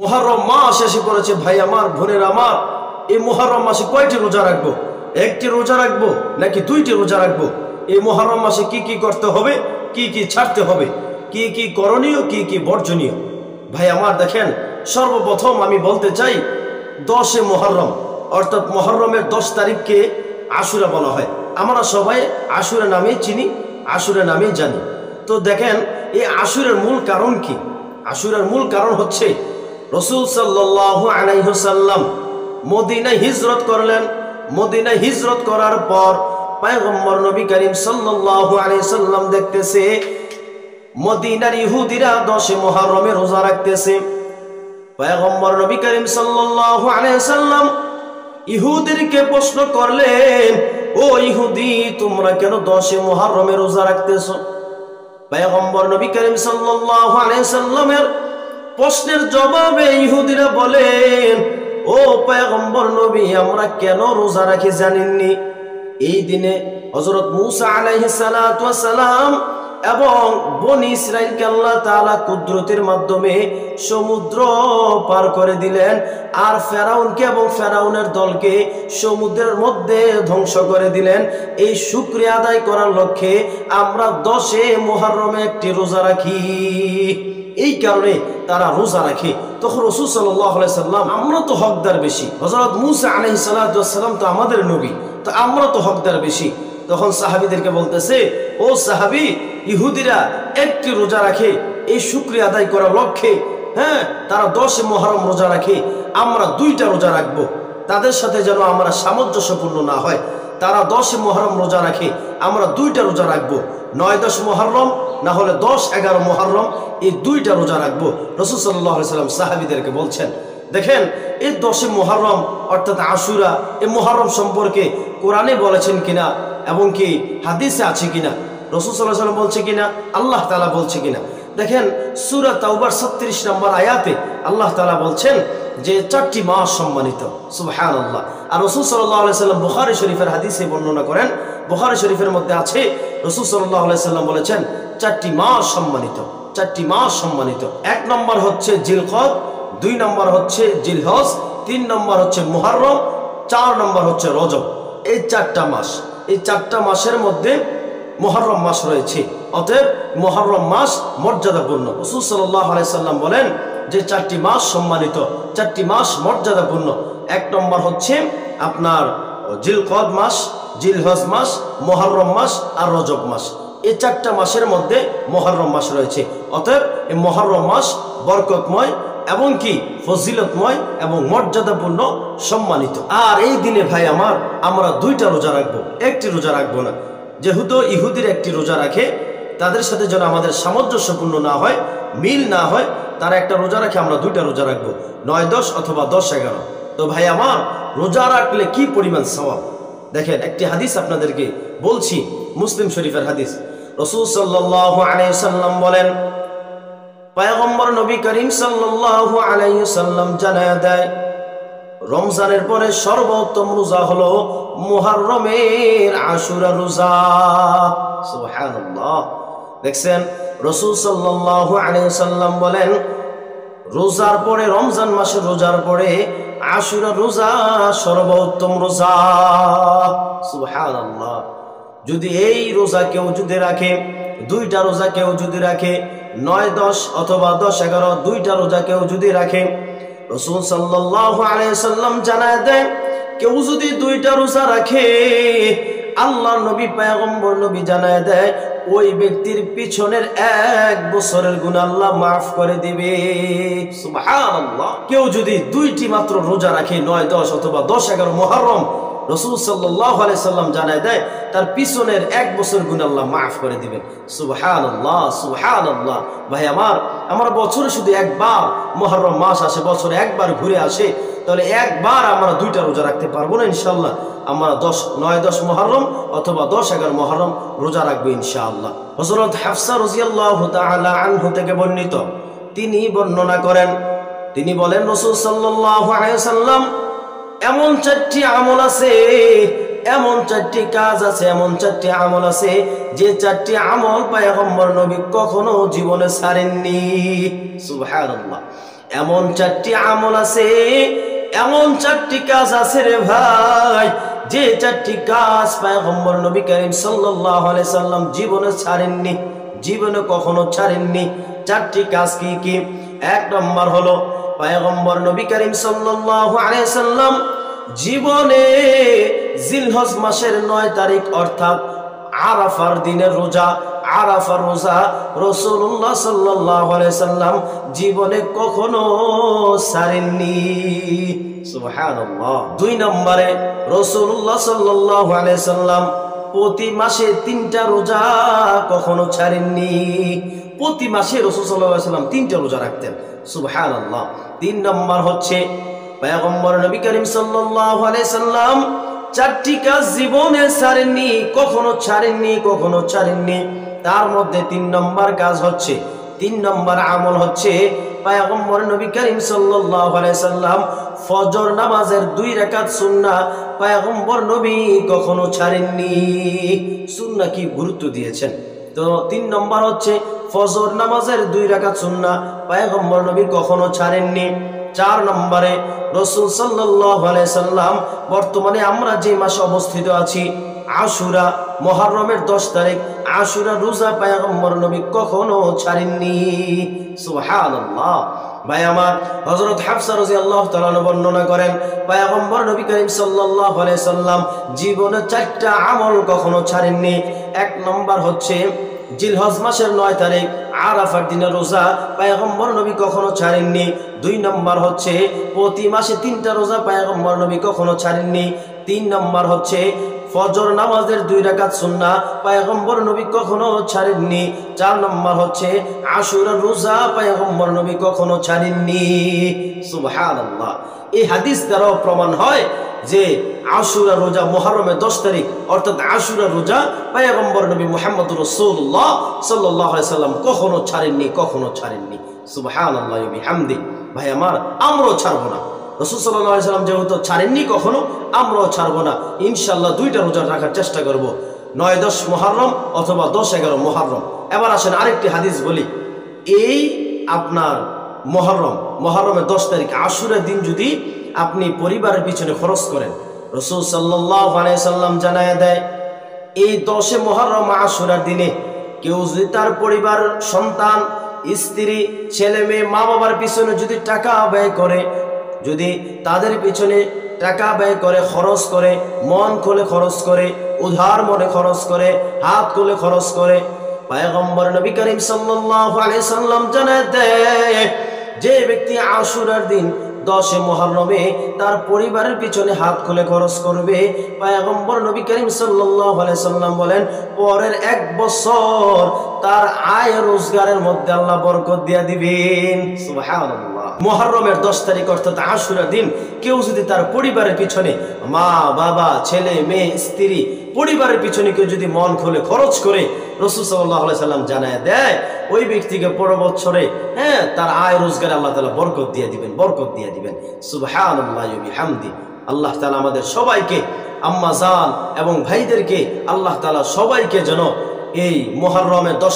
মুহররম মাস এসে পড়েছে ভাই আমার, বোনেরা আমার। এই মুহররম মাসে কয়টি রোজা রাখবো? একটি রোজা রাখবো নাকি দুইটি রোজা রাখবো? এই মুহররম মাসে কি কি করতে হবে, কি কি ছাড়তে হবে, কি কি করণীয়, কি কি বর্জনীয়? ভাই আমার দেখেন, সর্বপ্রথম আমি বলতে চাই 10 মুহররম অর্থাৎ মুহররমের 10 তারিখকে আশুরা বলা হয়। আমরা সবাই আশুরা নামে চিনি, আশুরা নামে জানি। তো দেখেন, এই আশুরের মূল কারণ কি? আশুরার মূল কারণ হচ্ছে রাসূল সাল্লাল্লাহু আলাইহি ওয়াসাল্লাম মদিনায় হিজরত করলেন। মদিনায় হিজরত করার পর পয়গম্বর নবী করিম সাল্লাল্লাহু আলাইহি ওয়াসাল্লাম দেখতেছে মদিনার ইহুদিরা 10 মুহররমে রোজা রাখতেছে। পয়গম্বর নবী করিম সাল্লাল্লাহু আলাইহি ওয়াসাল্লাম ইহুদিদেরকে প্রশ্ন করলেন, ও ইহুদি, তোমরা কেন 10 মুহররমে রোজা রাখতেছো? পয়গম্বর নবী করিম সাল্লাল্লাহু আলাইহি ওয়াসাল্লামের প্রশ্নের জবাবে ইহুদিরা বলেন, ও পয়গম্বর নবী, আমরা কেন রোজা রাখি জানেননি? এই দিনে হযরত মূসা আলাইহিস সালাতু ওয়াস সালাম এবং বনি ইসরাইলকে আল্লাহ তাআলা কুদরতের মাধ্যমে সমুদ্র পার করে দিলেন, আর ফেরাউনকে এবং ফেরাউনের দলকে সমুদ্রের মধ্যে ধ্বংস করে দিলেন। এই শুকরিয়া আদায় করার লক্ষ্যে আমরা 10 মুহররমে একটি রোজা রাখি। এই কারণে তারা রোজা রাখে। তখন রাসূল সাল্লাল্লাহু আলাইহি সাল্লাম, আমরা তো হকদার বেশি, হযরত মূসা আলাইহিস সালাতু ওয়াস সালাম তো আমাদের নবী, তো আমরা তো হকদার বেশি। তখন সাহাবীদেরকে বলতেছে, ও সাহাবী, ইহুদিরা একটি রোজা রাখে এই শুকরিয়া আদায় করার লক্ষ্যে, হ্যাঁ, তারা 10 মুহররম রোজা রাখে, আমরা 2টা রোজা রাখবো। তাদের সাথে যেন আমরা সামঞ্জস্যপূর্ণ না হয়। তারা 10 মুহররম রোজা রাখে, আমরা 2টা রোজা রাখবো। 9-10 মুহররম, না হলে 10-11 মুহররম, এই 2টা রোজা রাখবো। রাসূল সাল্লাল্লাহু আলাইহি সাল্লাম সাহাবীদেরকে বলছেন। দেখেন, এই 10 মুহররম অর্থাৎ আশুরা, এই মুহররম সম্পর্কে কোরআনে বলেছেন কিনা এবং কি হাদিসে আছে কিনা, রাসূল সাল্লাল্লাহু আলাইহি সাল্লাম বলছে কিনা, আল্লাহ তাআলা বলছে কিনা। দেখেন, সূরা তাওবার 36 নম্বর আয়াতে আল্লাহ তাআলা বলছেন যে 4টি মাস সম্মানিত। সুবহানাল্লাহ। আর রাসূল সাল্লাল্লাহু আলাইহি সাল্লাম বুখারী শরীফের হাদিসে বর্ণনা করেন, বুখারী শরীফের মধ্যে আছে রাসূল সাল্লাল্লাহু আলাইহি সাল্লাম বলেছেন 4টি মাস সম্মানিত, 4টি মাস সম্মানিত। 1 নম্বর হচ্ছে জিলকদ, 2 নম্বর হচ্ছে জিলহজ, 3 নম্বর হচ্ছে মুহররম, 4 নম্বর হচ্ছে রজব। এই 4টা মাস, এই 4টা মাসের মধ্যে মুহররম মাস রয়েছে। অতএব মুহররম মাস মর্যাদাপূর্ণ। রাসূল সাল্লাল্লাহু আলাইহি সাল্লাম বলেন যে 4টি মাস সম্মানিত, 4টি মাস মর্যাদাপূর্ণ। 1 নম্বর হচ্ছে আপনার জিলকদ মাস, জিলহজ মাস, মুহররম মাস আর রজব মাস। এই 4টা মাসের মধ্যে মুহররম মাস রয়েছে। অতএব এই মুহররম মাস বরকতময় এবং কি ফজিলতময় এবং মর্যাদাপূর্ণ, সম্মানিত। আর এই দিনে ভাই আমার, আমরা 2টা রোজা রাখবো, একটি রোজা রাখবো না। যেহেতু ইহুদির একটি রোজা রাখে, তাদের সাথে যেন আমাদের সামঞ্জস্যপূর্ণ না হয়, মিল না হয়, তারা একটা রোজা রাখে, আমরা 2টা রোজা রাখবো, 9-10 অথবা 10-11। তো ভাই আমার, রোজা রাখলে কি পরিমাণ সওয়াব! দেখেন, একটি হাদিস আপনাদেরকে বলছি, মুসলিম শরীফের হাদিস। রাসূল সাল্লাল্লাহু আলাইহি ওয়াসাল্লাম বলেন, পয়গম্বর নবী করিম সাল্লাল্লাহু আলাইহি ওয়াসাল্লাম জানায়া দেয়, রমজানের পরে সর্বোত্তম রোজা হলো মুহররমের আশুরা রোজা। সুবহানাল্লাহ। দেখছেন, রাসূল সাল্লাল্লাহু আলাইহি ওয়াসাল্লাম বলেন, রোজার পরে, রমজান মাসের রোজার পরে আশুরা রোজা সর্বোত্তম রোজা। সুবহানাল্লাহ। যদি এই রোজা কেউ যদি রাখে, 2টা রোজা কেউ যদি রাখে, 9-10 অথবা 10-11, 2টা রোজা কেউ যদি রাখে, রাসূল সাল্লাল্লাহু আলাইহি সাল্লাম জানায় দেন, কেউ যদি 2টা রোজা রাখে, আল্লাহর নবী পয়গম্বর নবী জানায় দেয়, ওই ব্যক্তির পিছনের 1 বছরের গুনাহ আল্লাহ মাফ করে দিবে। সুবহানাল্লাহ। কেউ যদি 2টি মাত্র রোজা রাখে, 9-10 অথবা 10-11 মুহররম, রাসূল সাল্লাল্লাহু আলাইহি সাল্লাম জানায় দেয়, তার পিছনের 1 বছর গুনাহ আল্লাহ মাফ করে দিবেন। সুবহানাল্লাহ, সুবহানাল্লাহ। ভাই আমার, আমরা বছরে শুধু একবার মুহররম মাস আসে, বছরে একবার ঘুরে আসে, তাহলে একবার আমরা 2টা রোজা রাখতে পারবো না? ইনশাআল্লাহ আমরা 9-10 মুহররম অথবা 10-11 মুহররম রোজা রাখবো ইনশাআল্লাহ। হযরত হাফসা রাদিয়াল্লাহু তাআলা আনহা থেকে বর্ণিত, তিনি বর্ণনা করেন, তিনি বলেন, রাসূল সাল্লাল্লাহু আলাইহি ওয়াসাল্লাম, এমন 4টি আমল আছে, এমন 4টি কাজ আছে, এমন 4টি আমল আছে, যে 4টি আমল পয়গম্বর নবী কখনো জীবনে ছাড়েননি। সুবহানাল্লাহ। এমন 4টি আমল আছে, এমন 4টি কাজ আছে রে ভাই, যে 4টি কাজ পয়গম্বর নবী করিম সাল্লাল্লাহু আলাইহি সাল্লাম জীবনে ছাড়েননি, জীবনে কখনো ছাড়েননি। 4টি কাজ কি কি? 1 নম্বর হলো পয়গম্বর নবী করিম সাল্লাল্লাহু আলাইহি সাল্লাম জীবনে জিলহজ মাসের 9 তারিখ অর্থাৎ আরাফার দিনের রোজা, আরাফার রোজা রাসূলুল্লাহ সাল্লাল্লাহু আলাইহি সাল্লাম জীবনে কখনো ছাড়েননি। সুবহানাল্লাহ। 2 নম্বরে রাসূলুল্লাহ সাল্লাল্লাহু আলাইহি সাল্লাম প্রতি মাসে 3টা রোজা কখনো ছাড়েননি। প্রতি মাসে রাসূল সাল্লাল্লাহু আলাইহি সাল্লাম 3টা রোজা রাখতেন। সুবহানাল্লাহ। 3 নম্বর হচ্ছে পয়গম্বর নবী করিম সাল্লাল্লাহু আলাইহি সাল্লাম 4টি কাজ জীবনে ছাড়েননি, কখনো ছাড়েননি, কখনো ছাড়েননি। তার মধ্যে 3 নম্বর কাজ হচ্ছে, 3 নম্বর আমল হচ্ছে পয়গম্বর নবী করিম সাল্লাল্লাহু আলাইহি সাল্লাম ফজর নামাজের 2 রাকাত সুন্নাহ পয়গম্বর নবী কখনো ছাড়েননি। সুন্নাহ কি গুরুত্ব দিয়েছেন। তো 3 নম্বর হচ্ছে ফজর নামাজের 2 রাকাত সুন্নাহ পয়গম্বর নবী কখনো ছাড়েননি। 4 নম্বরে রাসূল সাল্লাল্লাহু আলাইহি সাল্লাম বর্তমানে আমরা যে মাসে অবস্থিত আছি আশুরা, মুহররমের 10 তারিখ আশুরা রোজা পয়গম্বর নবী কখনো ছাড়েননি। সুবহানাল্লাহ। ভাই আমার, হযরত হাফসা রাদিয়াল্লাহু তাআলা বর্ণনা করেন পয়গম্বর নবী করিম সাল্লাল্লাহু আলাইহি সাল্লাম জীবনে 4টা আমল কখনো ছাড়েননি। 1 নম্বর হচ্ছে জিলহজ মাসের 9 তারিখ আরাফার দিনের রোজা পয়গম্বর নবী কখনো ছাড়েননি। 2 নম্বর হচ্ছে প্রতি মাসে 3টা রোজা পয়গম্বর নবী কখনো ছাড়েননি। 3 নম্বর হচ্ছে ফজর নামাজের 2 রাকাত সুন্নাহ পয়গম্বর নবী কখনো ছাড়েননি। 4 নম্বর হচ্ছে আশুরা রোজা পয়গম্বর নবী কখনো ছাড়েননি। সুবহানাল্লাহ। এই হাদিস দ্বারাও প্রমাণ হয় যে আশুরা রোজা মুহররমের 10 তারিখ অর্থাৎ আশুরা রোজা পয়গম্বর নবী মুহাম্মদুর রাসূলুল্লাহ সাল্লাল্লাহু আলাইহি সাল্লাম কখনো ছাড়েননি, কখনো ছাড়েননি। সুবহানাল্লাহি ওয়া বিহামদি। ভাই আমার, আমরাও ছাড়বো না। রাসূল সাল্লাল্লাহু আলাইহি সাল্লাম যেহেতু ছাড়েননি কখনো, আমরাও ছাড়বো না। ইনশাআল্লাহ 2টা রোজা রাখার চেষ্টা করব, 9-10 মুহররম অথবা 10-11 মুহররম। এবার আসেন আরেকটি হাদিস বলি। এই আপনার মুহররমের 10 তারিখ আশুরার দিন যদি আপনি পরিবারের পিছনে খরচ করেন, রাসূল সাল্লাল্লাহু আলাইহি সাল্লাম জানায় দেয় এই 10 মুহররম আশুরার দিনে কেউ যদি তার পরিবার, সন্তান, স্ত্রী, ছেলে মেয়ে, মা বাবার পিছনে যদি টাকা ব্যয় করে, যদি তাদের পিছনে টাকা ব্যয় করে, খরচ করে, মন খুলে খরচ করে, উধার মনে খরচ করে, হাত খুলে খরচ করে, পয়গম্বর নবী করিম সাল্লাল্লাহু আলাইহি সাল্লাম জানায় দেয় যে ব্যক্তি আশুরার দিন 10 মুহররমে তার পরিবারের পিছনে হাত খুলে খরচ করবে, পয়গম্বর নবী করিম সাল্লাল্লাহু আলাইহি সাল্লাম বলেন পরের 1 বছর তার আয় রোজগারের মধ্যে আল্লাহ বরকত দিয়ে দিবেন। সুবহানাল্লাহ। মুহররমের 10 তারিখ অর্থাৎ আশুরা দিন কেউ যদি তার পরিবারের পিছনে, মা বাবা, ছেলে মেয়ে, স্ত্রী, পরিবারের পিছনে কেউ যদি মন খুলে খরচ করে, রাসূল সাল্লাল্লাহু আলাইহি সাল্লাম জানায় দেয় ওই ব্যক্তিকে পরের বছরে তার আয় রোজগারে আল্লাহ তাআলা বরকত দিয়ে দিবেন, বরকত দিয়ে দিবেন। সুবহানাল্লাহি ওয়া বিহামদি। আল্লাহ তাআলা আমাদের সবাইকে, আম্মা জান এবং ভাইদেরকে আল্লাহ তাআলা সবাইকে যেন এই মুহররমের 10